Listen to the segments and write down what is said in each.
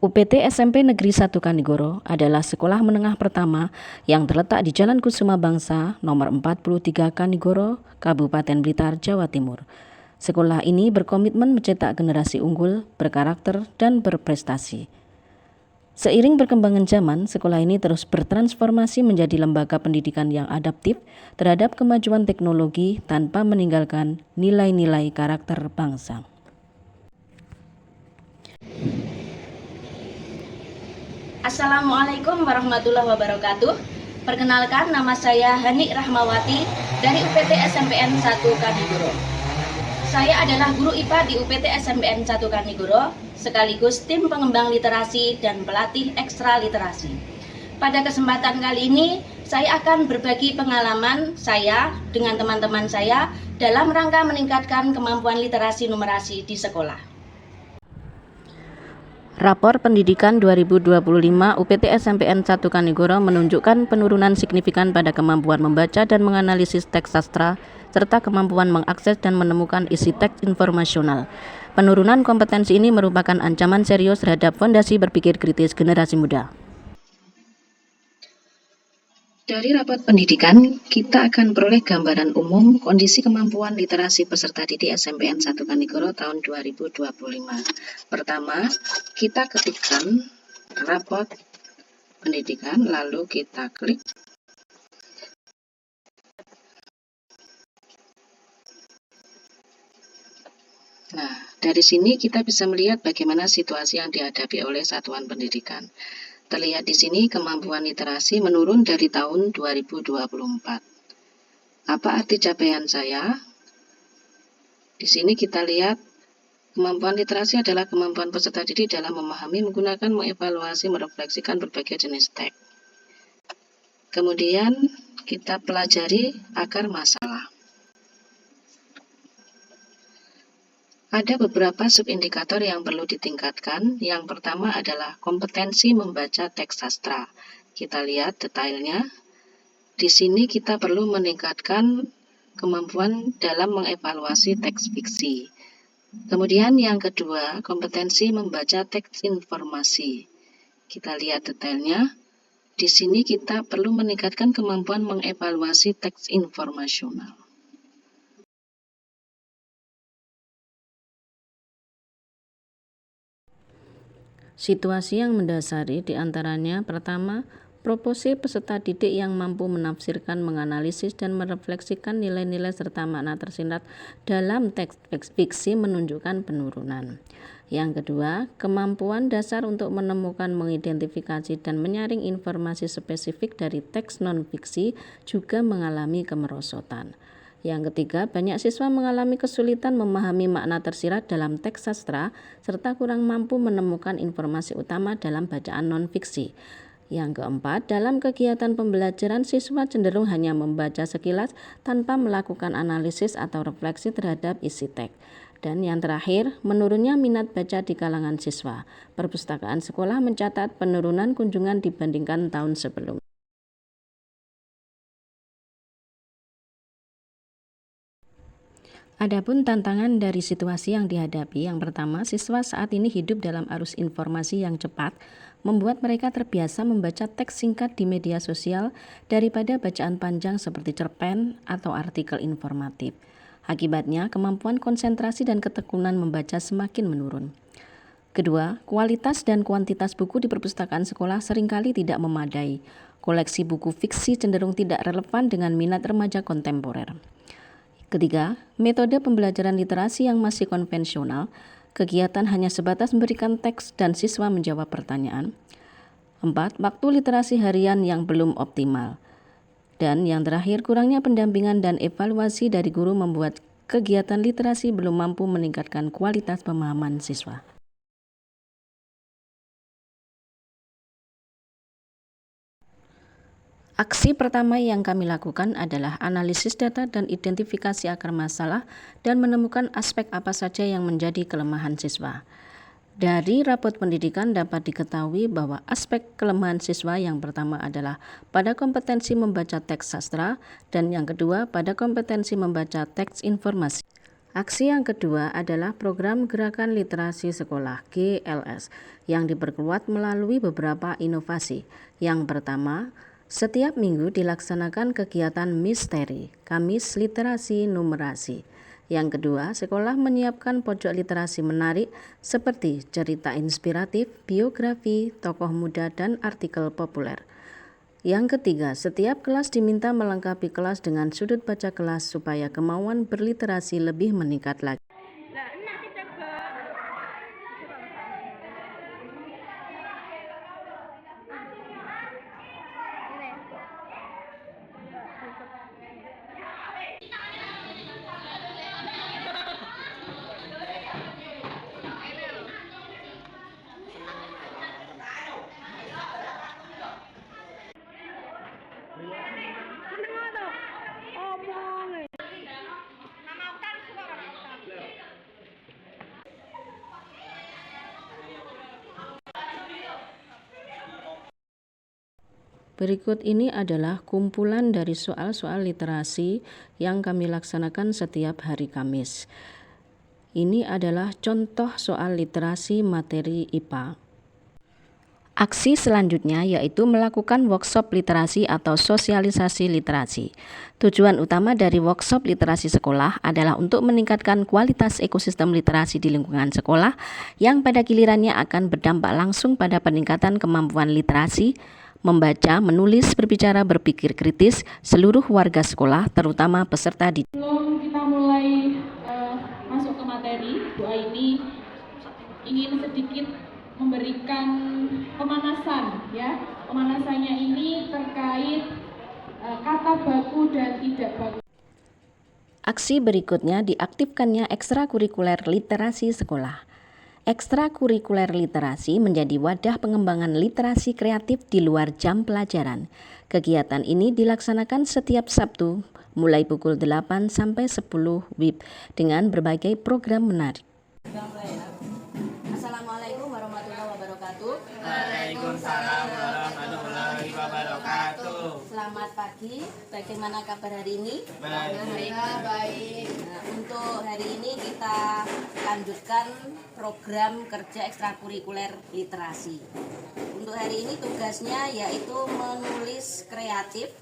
UPT SMP Negeri 1 Kanigoro adalah sekolah menengah pertama yang terletak di Jalan Kusuma Bangsa nomor 43 Kanigoro, Kabupaten Blitar, Jawa Timur. Sekolah ini berkomitmen mencetak generasi unggul, berkarakter, dan berprestasi. Seiring perkembangan zaman, sekolah ini terus bertransformasi menjadi lembaga pendidikan yang adaptif terhadap kemajuan teknologi tanpa meninggalkan nilai-nilai karakter bangsa. Assalamualaikum warahmatullahi wabarakatuh. Perkenalkan, nama saya Hani Rahmawati dari UPT SMPN 1 Kanigoro. Saya adalah guru IPA di UPT SMPN 1 Kanigoro, sekaligus tim pengembang literasi dan pelatih ekstra literasi. Pada kesempatan kali ini, saya akan berbagi pengalaman saya dengan teman-teman saya dalam rangka meningkatkan kemampuan literasi numerasi di sekolah. Rapor Pendidikan 2025 UPT SMPN 1 Kanigoro menunjukkan penurunan signifikan pada kemampuan membaca dan menganalisis teks sastra, serta kemampuan mengakses dan menemukan isi teks informasional. Penurunan kompetensi ini merupakan ancaman serius terhadap fondasi berpikir kritis generasi muda. Dari rapor pendidikan, kita akan peroleh gambaran umum kondisi kemampuan literasi peserta didik SMPN 1 Kanigoro tahun 2025. Pertama, kita ketikkan rapor pendidikan, lalu kita klik. Nah, dari sini kita bisa melihat bagaimana situasi yang dihadapi oleh satuan pendidikan. Terlihat di sini kemampuan literasi menurun dari tahun 2024. Apa arti capaian saya? Di sini kita lihat kemampuan literasi adalah kemampuan peserta didik dalam memahami, menggunakan, mengevaluasi, merefleksikan berbagai jenis teks. Kemudian kita pelajari akar masalah. Ada beberapa subindikator yang perlu ditingkatkan. Yang pertama adalah kompetensi membaca teks sastra. Kita lihat detailnya. Di sini kita perlu meningkatkan kemampuan dalam mengevaluasi teks fiksi. Kemudian yang kedua, kompetensi membaca teks informasi. Kita lihat detailnya. Di sini kita perlu meningkatkan kemampuan mengevaluasi teks informasional. Situasi yang mendasari diantaranya pertama, proporsi peserta didik yang mampu menafsirkan, menganalisis, dan merefleksikan nilai-nilai serta makna tersirat dalam teks fiksi menunjukkan penurunan. Yang kedua, kemampuan dasar untuk menemukan, mengidentifikasi, dan menyaring informasi spesifik dari teks non-fiksi juga mengalami kemerosotan. Yang ketiga, banyak siswa mengalami kesulitan memahami makna tersirat dalam teks sastra serta kurang mampu menemukan informasi utama dalam bacaan non-fiksi. Yang keempat, dalam kegiatan pembelajaran siswa cenderung hanya membaca sekilas tanpa melakukan analisis atau refleksi terhadap isi teks. Dan yang terakhir, menurunnya minat baca di kalangan siswa. Perpustakaan sekolah mencatat penurunan kunjungan dibandingkan tahun sebelumnya. Adapun tantangan dari situasi yang dihadapi, yang pertama, siswa saat ini hidup dalam arus informasi yang cepat, membuat mereka terbiasa membaca teks singkat di media sosial daripada bacaan panjang seperti cerpen atau artikel informatif. Akibatnya, kemampuan konsentrasi dan ketekunan membaca semakin menurun. Kedua, kualitas dan kuantitas buku di perpustakaan sekolah seringkali tidak memadai. Koleksi buku fiksi cenderung tidak relevan dengan minat remaja kontemporer. Ketiga, metode pembelajaran literasi yang masih konvensional, kegiatan hanya sebatas memberikan teks dan siswa menjawab pertanyaan. 4. Waktu literasi harian yang belum optimal. Dan yang terakhir, kurangnya pendampingan dan evaluasi dari guru membuat kegiatan literasi belum mampu meningkatkan kualitas pemahaman siswa. Aksi pertama yang kami lakukan adalah analisis data dan identifikasi akar masalah dan menemukan aspek apa saja yang menjadi kelemahan siswa. Dari rapor pendidikan dapat diketahui bahwa aspek kelemahan siswa yang pertama adalah pada kompetensi membaca teks sastra dan yang kedua pada kompetensi membaca teks informasi. Aksi yang kedua adalah program Gerakan Literasi Sekolah GLS yang diperkuat melalui beberapa inovasi. Yang pertama, setiap minggu dilaksanakan kegiatan misteri, Kamis Literasi Numerasi. Yang kedua, sekolah menyiapkan pojok literasi menarik seperti cerita inspiratif, biografi, tokoh muda, dan artikel populer. Yang ketiga, setiap kelas diminta melengkapi kelas dengan sudut baca kelas supaya kemauan berliterasi lebih meningkat lagi. Berikut ini adalah kumpulan dari soal-soal literasi yang kami laksanakan setiap hari Kamis. Ini adalah contoh soal literasi materi IPA. Aksi selanjutnya yaitu melakukan workshop literasi atau sosialisasi literasi. Tujuan utama dari workshop literasi sekolah adalah untuk meningkatkan kualitas ekosistem literasi di lingkungan sekolah yang pada gilirannya akan berdampak langsung pada peningkatan kemampuan literasi, membaca, menulis, berbicara, berpikir kritis seluruh warga sekolah, terutama peserta didik. Sebelum kita mulai masuk ke materi, Bu Aini ingin sedikit memberikan pemanasan, ya. Pemanasannya ini terkait kata baku dan tidak baku. Aksi berikutnya diaktifkannya ekstrakurikuler literasi sekolah. Ekstrakurikuler literasi menjadi wadah pengembangan literasi kreatif di luar jam pelajaran. Kegiatan ini dilaksanakan setiap Sabtu mulai pukul 8 sampai 10 WIB dengan berbagai program menarik. Assalamualaikum warahmatullahi wabarakatuh. Waalaikumsalam warahmatullahi wabarakatuh. Selamat pagi, bagaimana kabar hari ini? Baik. Nah, untuk hari ini kita lanjutkan program kerja ekstrakurikuler literasi. Untuk hari ini tugasnya yaitu menulis kreatif.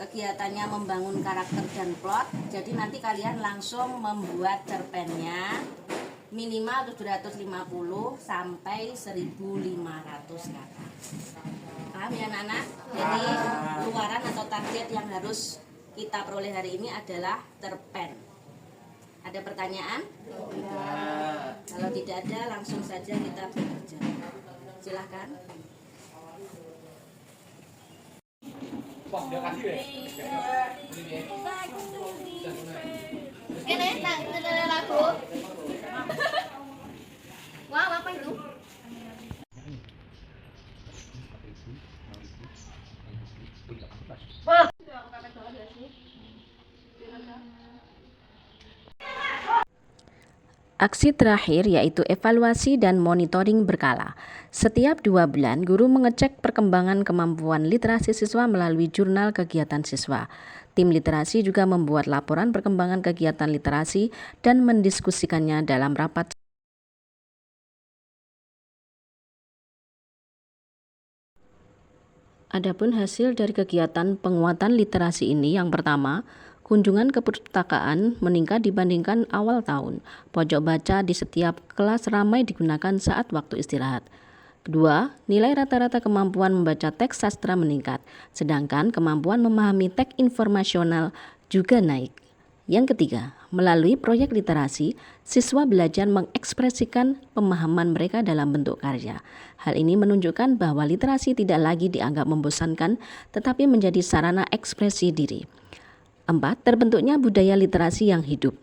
Kegiatannya membangun karakter dan plot. Jadi nanti kalian langsung membuat cerpennya minimal 750 sampai 1500 kata. Paham ya anak-anak? Jadi luaran atau target yang harus kita peroleh hari ini adalah cerpen. Ada pertanyaan? Kalau tidak ada, langsung saja kita bekerja. Silahkan. Kene nak dengerin lagu. Wah, apa itu? Aksi terakhir yaitu evaluasi dan monitoring berkala. Setiap 2 bulan, guru mengecek perkembangan kemampuan literasi siswa melalui jurnal kegiatan siswa. Tim literasi juga membuat laporan perkembangan kegiatan literasi dan mendiskusikannya dalam rapat. Adapun hasil dari kegiatan penguatan literasi ini, yang pertama, kunjungan ke perpustakaan meningkat dibandingkan awal tahun. Pojok baca di setiap kelas ramai digunakan saat waktu istirahat. Kedua, nilai rata-rata kemampuan membaca teks sastra meningkat, sedangkan kemampuan memahami teks informasional juga naik. Yang ketiga, melalui proyek literasi, siswa belajar mengekspresikan pemahaman mereka dalam bentuk karya. Hal ini menunjukkan bahwa literasi tidak lagi dianggap membosankan, tetapi menjadi sarana ekspresi diri. 4. Terbentuknya budaya literasi yang hidup.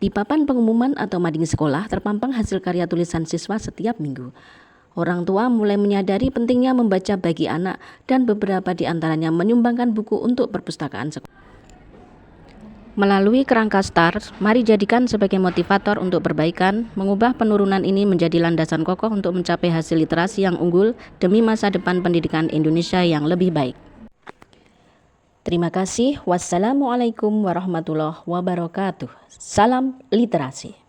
Di papan pengumuman atau mading sekolah terpampang hasil karya tulisan siswa setiap minggu. Orang tua mulai menyadari pentingnya membaca bagi anak dan beberapa di antaranya menyumbangkan buku untuk perpustakaan sekolah. Melalui kerangka STAR, mari jadikan sebagai motivator untuk perbaikan, mengubah penurunan ini menjadi landasan kokoh untuk mencapai hasil literasi yang unggul demi masa depan pendidikan Indonesia yang lebih baik. Terima kasih. Wassalamualaikum warahmatullahi wabarakatuh. Salam literasi.